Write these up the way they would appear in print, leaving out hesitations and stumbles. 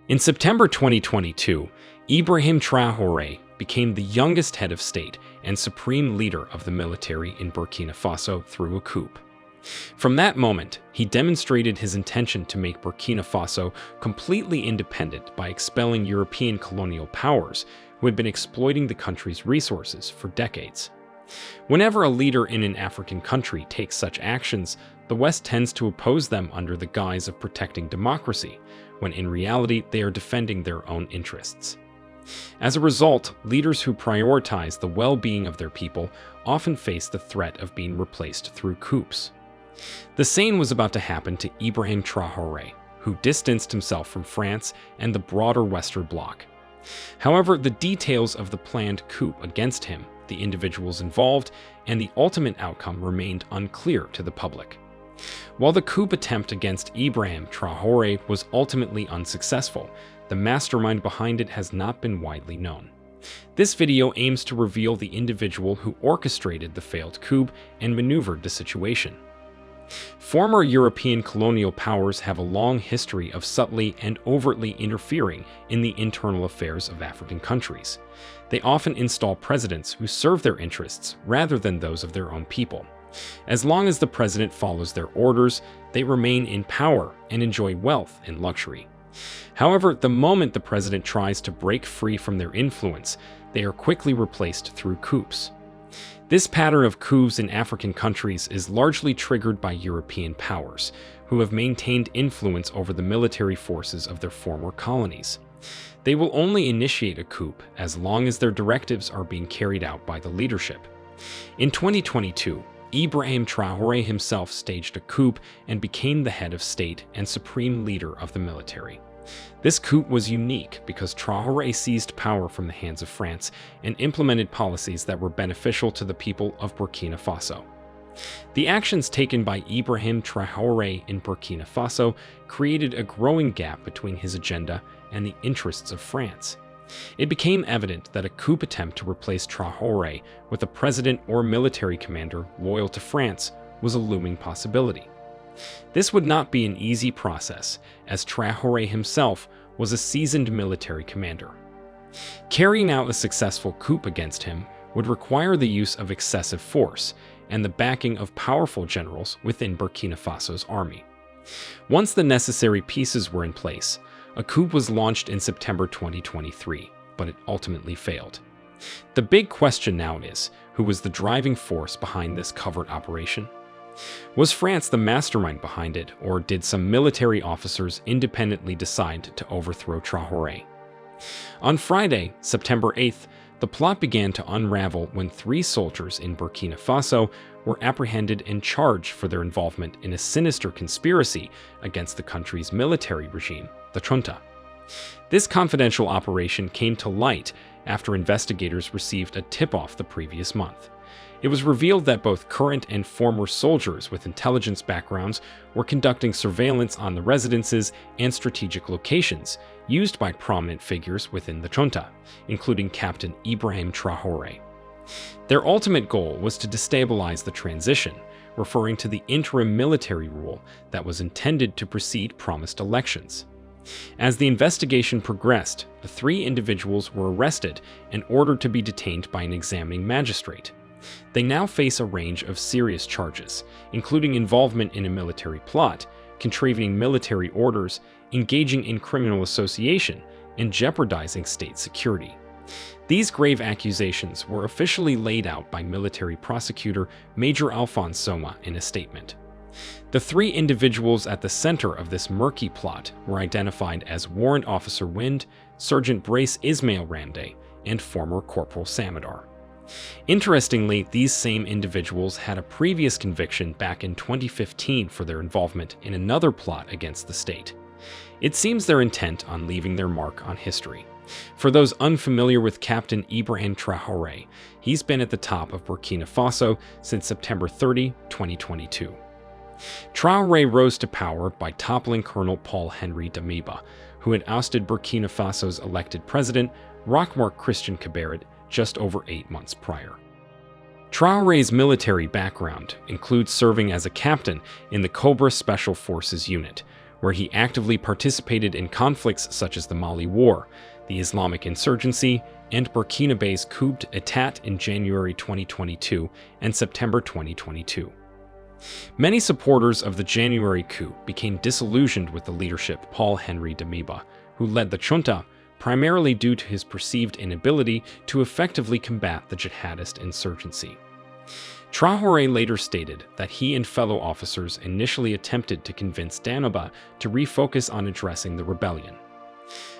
In September 2022, Ibrahim Traoré became the youngest head of state and supreme leader of the military in Burkina Faso through a coup. From that moment, he demonstrated his intention to make Burkina Faso completely independent by expelling European colonial powers who had been exploiting the country's resources for decades. Whenever a leader in an African country takes such actions, the West tends to oppose them under the guise of protecting democracy, when in reality they are defending their own interests. As a result, leaders who prioritize the well-being of their people often face the threat of being replaced through coups. The same was about to happen to Ibrahim Traoré, who distanced himself from France and the broader Western bloc. However, the details of the planned coup against him, the individuals involved, and the ultimate outcome remained unclear to the public. While the coup attempt against Ibrahim Traoré was ultimately unsuccessful, the mastermind behind it has not been widely known. This video aims to reveal the individual who orchestrated the failed coup and maneuvered the situation. Former European colonial powers have a long history of subtly and overtly interfering in the internal affairs of African countries. They often install presidents who serve their interests rather than those of their own people. As long as the president follows their orders, they remain in power and enjoy wealth and luxury. However, the moment the president tries to break free from their influence, they are quickly replaced through coups. This pattern of coups in African countries is largely triggered by European powers, who have maintained influence over the military forces of their former colonies. They will only initiate a coup as long as their directives are being carried out by the leadership. In 2022, Ibrahim Traoré himself staged a coup and became the head of state and supreme leader of the military. This coup was unique because Traoré seized power from the hands of France and implemented policies that were beneficial to the people of Burkina Faso. The actions taken by Ibrahim Traoré in Burkina Faso created a growing gap between his agenda and the interests of France. It became evident that a coup attempt to replace Traoré with a president or military commander loyal to France was a looming possibility. This would not be an easy process, as Traoré himself was a seasoned military commander. Carrying out a successful coup against him would require the use of excessive force and the backing of powerful generals within Burkina Faso's army. Once the necessary pieces were in place, a coup was launched in September 2023, but it ultimately failed. The big question now is, who was the driving force behind this covert operation? Was France the mastermind behind it, or did some military officers independently decide to overthrow Traoré? On Friday, September 8th, the plot began to unravel when 3 soldiers in Burkina Faso were apprehended and charged for their involvement in a sinister conspiracy against the country's military regime, the junta. This confidential operation came to light after investigators received a tip-off the previous month. It was revealed that both current and former soldiers with intelligence backgrounds were conducting surveillance on the residences and strategic locations used by prominent figures within the junta, including Captain Ibrahim Traoré. Their ultimate goal was to destabilize the transition, referring to the interim military rule that was intended to precede promised elections. As the investigation progressed, the 3 individuals were arrested and ordered to be detained by an examining magistrate. They now face a range of serious charges, including involvement in a military plot, contravening military orders, engaging in criminal association, and jeopardizing state security. These grave accusations were officially laid out by military prosecutor Major Alphonse Soma in a statement. The 3 individuals at the center of this murky plot were identified as Warrant Officer Wind, Sergeant Brace Ismail Ramde, and former Corporal Samadar. Interestingly, these same individuals had a previous conviction back in 2015 for their involvement in another plot against the state. It seems they're intent on leaving their mark on history. For those unfamiliar with Captain Ibrahim Traoré, he's been at the top of Burkina Faso since September 30, 2022. Traoré rose to power by toppling Colonel Paul-Henri Damiba, who had ousted Burkina Faso's elected president, Roch-Marc Christian Kabila, just over 8 months prior. Traoré's military background includes serving as a captain in the Cobra Special Forces Unit, where he actively participated in conflicts such as the Mali War, the Islamic insurgency, and Burkina Faso's coup d'état in January 2022 and September 2022. Many supporters of the January coup became disillusioned with the leadership Paul-Henri Damiba, who led the junta, primarily due to his perceived inability to effectively combat the jihadist insurgency. Traoré later stated that he and fellow officers initially attempted to convince Damiba to refocus on addressing the rebellion.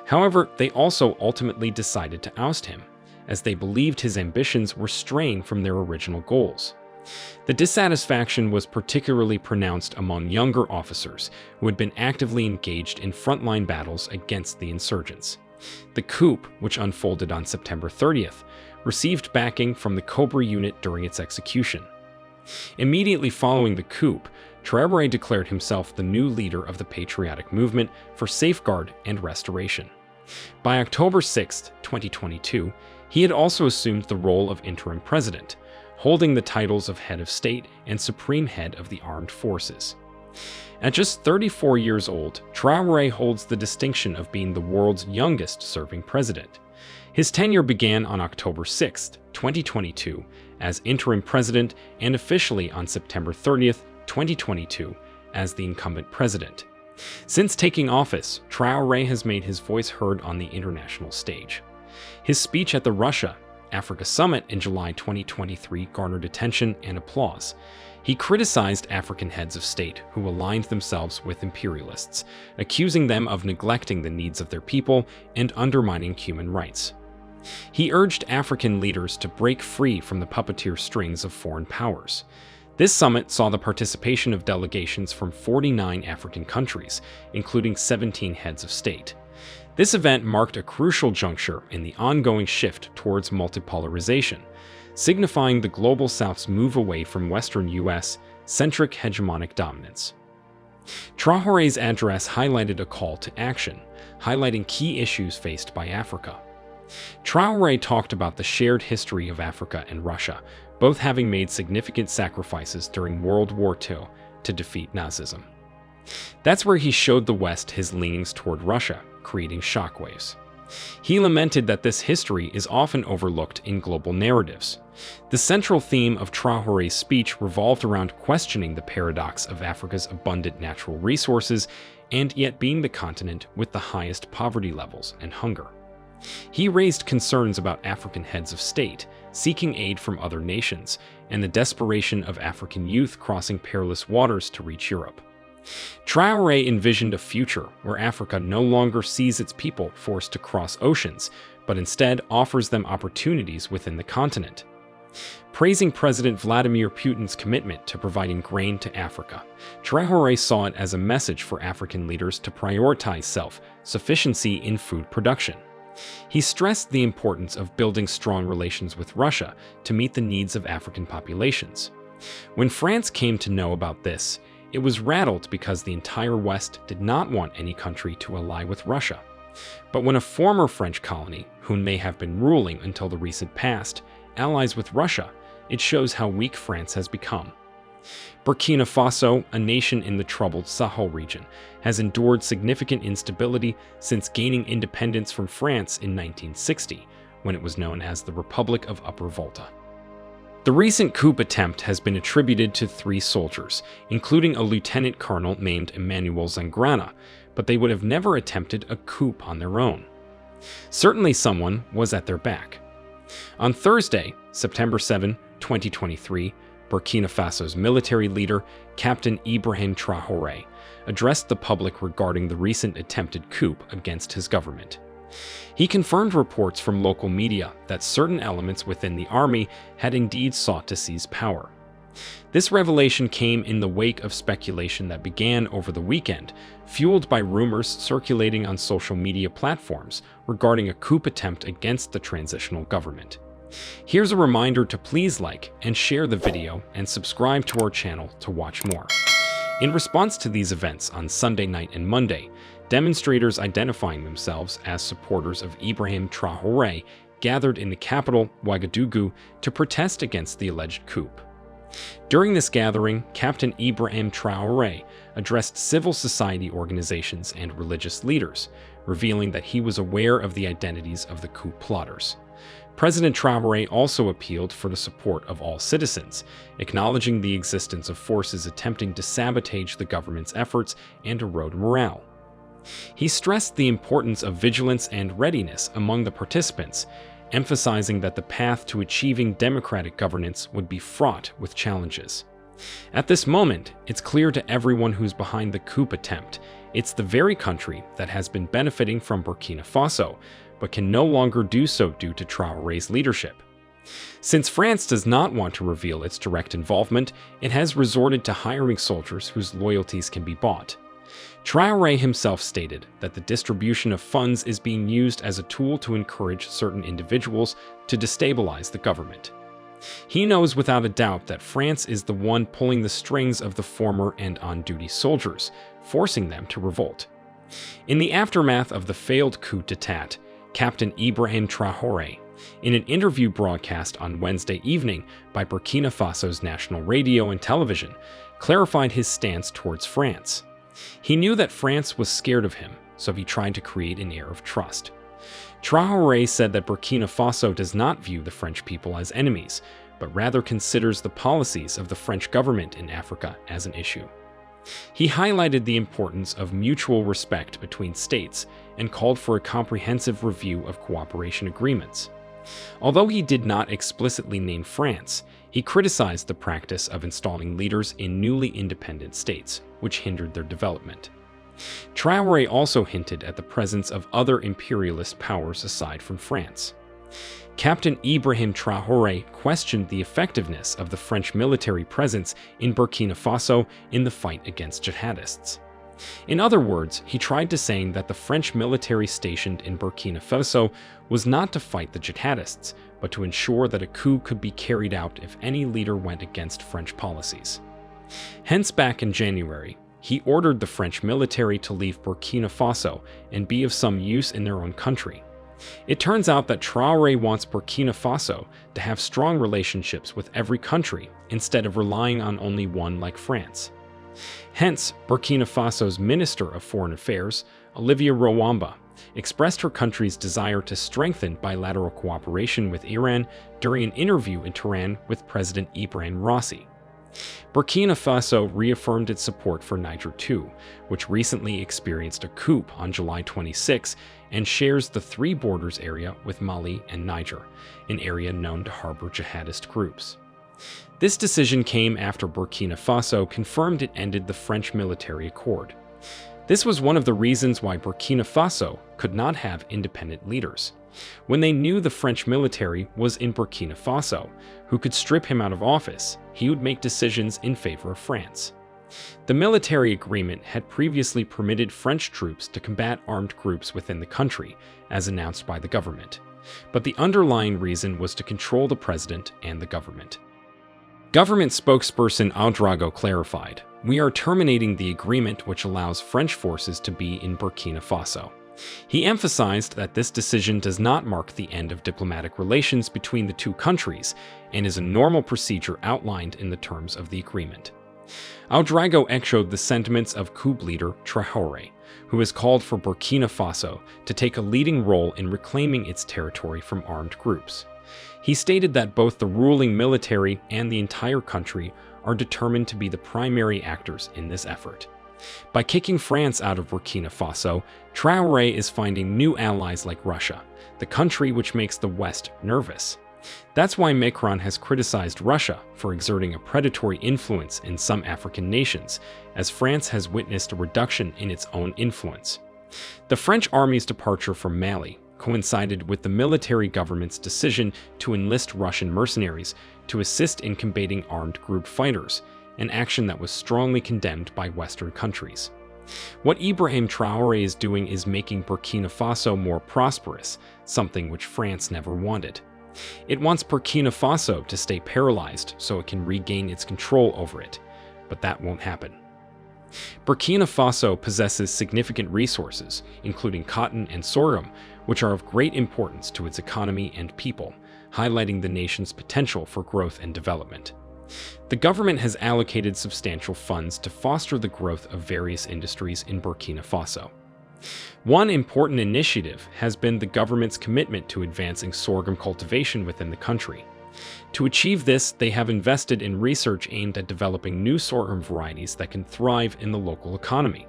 However, they also ultimately decided to oust him, as they believed his ambitions were straying from their original goals. The dissatisfaction was particularly pronounced among younger officers who had been actively engaged in frontline battles against the insurgents. The coup, which unfolded on September 30th, received backing from the Cobra unit during its execution. Immediately following the coup, Traoré declared himself the new leader of the patriotic movement for safeguard and restoration. By October 6, 2022, he had also assumed the role of interim president, holding the titles of head of state and supreme head of the armed forces. At just 34 years old, Traoré holds the distinction of being the world's youngest serving president. His tenure began on October 6, 2022, as interim president and officially on September 30, 2022, as the incumbent president. Since taking office, Traoré has made his voice heard on the international stage. His speech at the Russia-Africa Summit in July 2023 garnered attention and applause. He criticized African heads of state who aligned themselves with imperialists, accusing them of neglecting the needs of their people and undermining human rights. He urged African leaders to break free from the puppeteer strings of foreign powers. This summit saw the participation of delegations from 49 African countries, including 17 heads of state. This event marked a crucial juncture in the ongoing shift towards multipolarization, signifying the Global South's move away from Western US-centric hegemonic dominance. Traoré's address highlighted a call to action, highlighting key issues faced by Africa. Traoré talked about the shared history of Africa and Russia, both having made significant sacrifices during World War II to defeat Nazism. That's where he showed the West his leanings toward Russia, creating shockwaves. He lamented that this history is often overlooked in global narratives. The central theme of Traoré's speech revolved around questioning the paradox of Africa's abundant natural resources and yet being the continent with the highest poverty levels and hunger. He raised concerns about African heads of state seeking aid from other nations and the desperation of African youth crossing perilous waters to reach Europe. Traoré envisioned a future where Africa no longer sees its people forced to cross oceans, but instead offers them opportunities within the continent. Praising President Vladimir Putin's commitment to providing grain to Africa, Traoré saw it as a message for African leaders to prioritize self-sufficiency in food production. He stressed the importance of building strong relations with Russia to meet the needs of African populations. When France came to know about this, it was rattled because the entire West did not want any country to ally with Russia. But when a former French colony, who may have been ruling until the recent past, allies with Russia, it shows how weak France has become. Burkina Faso, a nation in the troubled Sahel region, has endured significant instability since gaining independence from France in 1960, when it was known as the Republic of Upper Volta. The recent coup attempt has been attributed to 3 soldiers, including a lieutenant colonel named Emmanuel Zangrana, but they would have never attempted a coup on their own. Certainly someone was at their back. On Thursday, September 7, 2023, Burkina Faso's military leader, Captain Ibrahim Traoré, addressed the public regarding the recent attempted coup against his government. He confirmed reports from local media that certain elements within the army had indeed sought to seize power. This revelation came in the wake of speculation that began over the weekend, fueled by rumors circulating on social media platforms regarding a coup attempt against the transitional government. Here's a reminder to please like and share the video and subscribe to our channel to watch more. In response to these events on Sunday night and Monday, demonstrators identifying themselves as supporters of Ibrahim Traoré gathered in the capital, Ouagadougou, to protest against the alleged coup. During this gathering, Captain Ibrahim Traoré, addressed civil society organizations and religious leaders, revealing that he was aware of the identities of the coup plotters. President Traoré also appealed for the support of all citizens, acknowledging the existence of forces attempting to sabotage the government's efforts and erode morale. He stressed the importance of vigilance and readiness among the participants, emphasizing that the path to achieving democratic governance would be fraught with challenges. At this moment, it's clear to everyone who's behind the coup attempt. It's the very country that has been benefiting from Burkina Faso, but can no longer do so due to Traoré's leadership. Since France does not want to reveal its direct involvement, it has resorted to hiring soldiers whose loyalties can be bought. Traoré himself stated that the distribution of funds is being used as a tool to encourage certain individuals to destabilize the government. He knows without a doubt that France is the one pulling the strings of the former and on-duty soldiers, forcing them to revolt. In the aftermath of the failed coup d'etat, Captain Ibrahim Traoré, in an interview broadcast on Wednesday evening by Burkina Faso's national radio and television, clarified his stance towards France. He knew that France was scared of him, so he tried to create an air of trust. Traoré said that Burkina Faso does not view the French people as enemies, but rather considers the policies of the French government in Africa as an issue. He highlighted the importance of mutual respect between states and called for a comprehensive review of cooperation agreements. Although he did not explicitly name France, he criticized the practice of installing leaders in newly independent states, which hindered their development. Traoré also hinted at the presence of other imperialist powers aside from France. Captain Ibrahim Traoré questioned the effectiveness of the French military presence in Burkina Faso in the fight against jihadists. In other words, he tried to say that the French military stationed in Burkina Faso was not to fight the jihadists, but to ensure that a coup could be carried out if any leader went against French policies. Hence, back in January, he ordered the French military to leave Burkina Faso and be of some use in their own country. It turns out that Traoré wants Burkina Faso to have strong relationships with every country instead of relying on only one like France. Hence, Burkina Faso's Minister of Foreign Affairs, Olivier Rwamba, expressed her country's desire to strengthen bilateral cooperation with Iran during an interview in Tehran with President Ibrahim Traoré. Burkina Faso reaffirmed its support for Niger too, which recently experienced a coup on July 26 and shares the three borders area with Mali and Niger, an area known to harbor jihadist groups. This decision came after Burkina Faso confirmed it ended the French military accord. This was one of the reasons why Burkina Faso could not have independent leaders. When they knew the French military was in Burkina Faso, who could strip him out of office, he would make decisions in favor of France. The military agreement had previously permitted French troops to combat armed groups within the country, as announced by the government. But the underlying reason was to control the president and the government. Government spokesperson Ouedraogo clarified, "We are terminating the agreement which allows French forces to be in Burkina Faso." He emphasized that this decision does not mark the end of diplomatic relations between the two countries and is a normal procedure outlined in the terms of the agreement. Ouedraogo echoed the sentiments of Coup leader Traoré, who has called for Burkina Faso to take a leading role in reclaiming its territory from armed groups. He stated that both the ruling military and the entire country are determined to be the primary actors in this effort. By kicking France out of Burkina Faso, Traoré is finding new allies like Russia, the country which makes the West nervous. That's why Macron has criticized Russia for exerting a predatory influence in some African nations, as France has witnessed a reduction in its own influence. The French army's departure from Mali coincided with the military government's decision to enlist Russian mercenaries to assist in combating armed group fighters, an action that was strongly condemned by Western countries. What Ibrahim Traoré is doing is making Burkina Faso more prosperous, something which France never wanted. It wants Burkina Faso to stay paralyzed so it can regain its control over it, but that won't happen. Burkina Faso possesses significant resources, including cotton and sorghum, which are of great importance to its economy and people, highlighting the nation's potential for growth and development. The government has allocated substantial funds to foster the growth of various industries in Burkina Faso. One important initiative has been the government's commitment to advancing sorghum cultivation within the country. To achieve this, they have invested in research aimed at developing new sorghum varieties that can thrive in the local economy.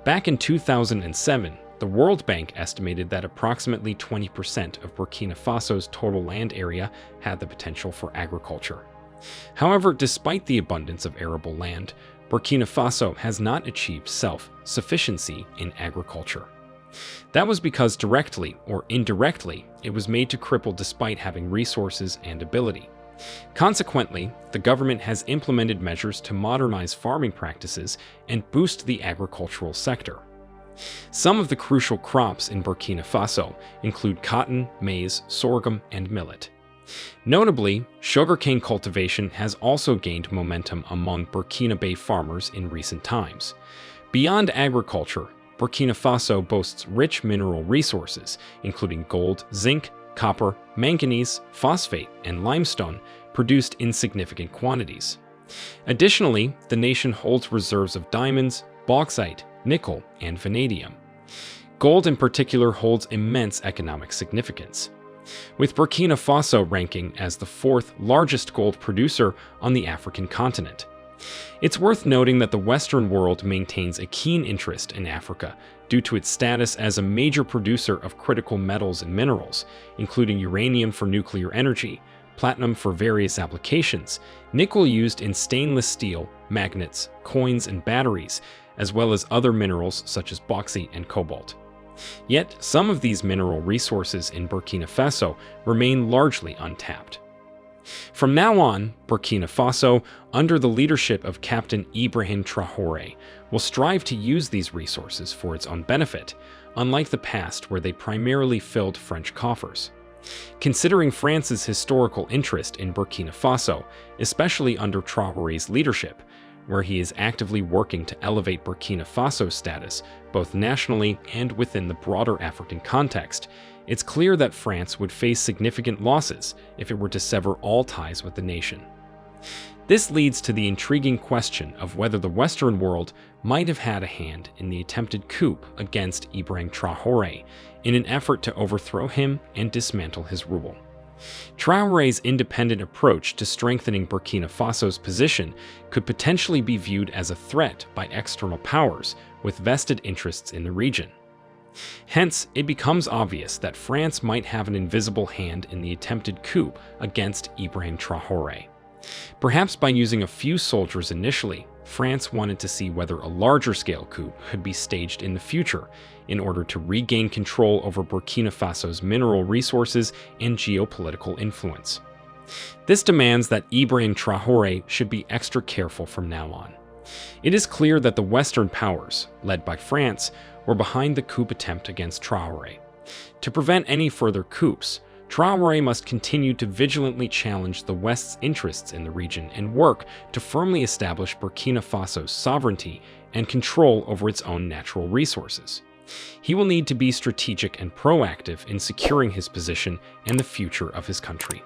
Back in 2007, the World Bank estimated that approximately 20% of Burkina Faso's total land area had the potential for agriculture. However, despite the abundance of arable land, Burkina Faso has not achieved self-sufficiency in agriculture. That was because directly or indirectly, it was made to cripple despite having resources and ability. Consequently, the government has implemented measures to modernize farming practices and boost the agricultural sector. Some of the crucial crops in Burkina Faso include cotton, maize, sorghum, and millet. Notably, sugarcane cultivation has also gained momentum among Burkinabe farmers in recent times. Beyond agriculture, Burkina Faso boasts rich mineral resources, including gold, zinc, copper, manganese, phosphate, and limestone, produced in significant quantities. Additionally, the nation holds reserves of diamonds, bauxite, nickel, and vanadium. Gold in particular holds immense economic significance, with Burkina Faso ranking as the fourth largest gold producer on the African continent. It's worth noting that the Western world maintains a keen interest in Africa due to its status as a major producer of critical metals and minerals, including uranium for nuclear energy, platinum for various applications, nickel used in stainless steel, magnets, coins, and batteries, as well as other minerals such as bauxite and cobalt. Yet, some of these mineral resources in Burkina Faso remain largely untapped. From now on, Burkina Faso, under the leadership of Captain Ibrahim Traoré, will strive to use these resources for its own benefit, unlike the past where they primarily filled French coffers. Considering France's historical interest in Burkina Faso, especially under Traoré's leadership, where he is actively working to elevate Burkina Faso's status, both nationally and within the broader African context, it's clear that France would face significant losses if it were to sever all ties with the nation. This leads to the intriguing question of whether the Western world might have had a hand in the attempted coup against Ibrahim Traoré in an effort to overthrow him and dismantle his rule. Traoré's independent approach to strengthening Burkina Faso's position could potentially be viewed as a threat by external powers with vested interests in the region. Hence, it becomes obvious that France might have an invisible hand in the attempted coup against Ibrahim Traoré. Perhaps by using a few soldiers initially, France wanted to see whether a larger-scale coup could be staged in the future in order to regain control over Burkina Faso's mineral resources and geopolitical influence. This demands that Ibrahim Traoré should be extra careful from now on. It is clear that the Western powers, led by France, were behind the coup attempt against Traoré. To prevent any further coups, Traoré must continue to vigilantly challenge the West's interests in the region and work to firmly establish Burkina Faso's sovereignty and control over its own natural resources. He will need to be strategic and proactive in securing his position and the future of his country.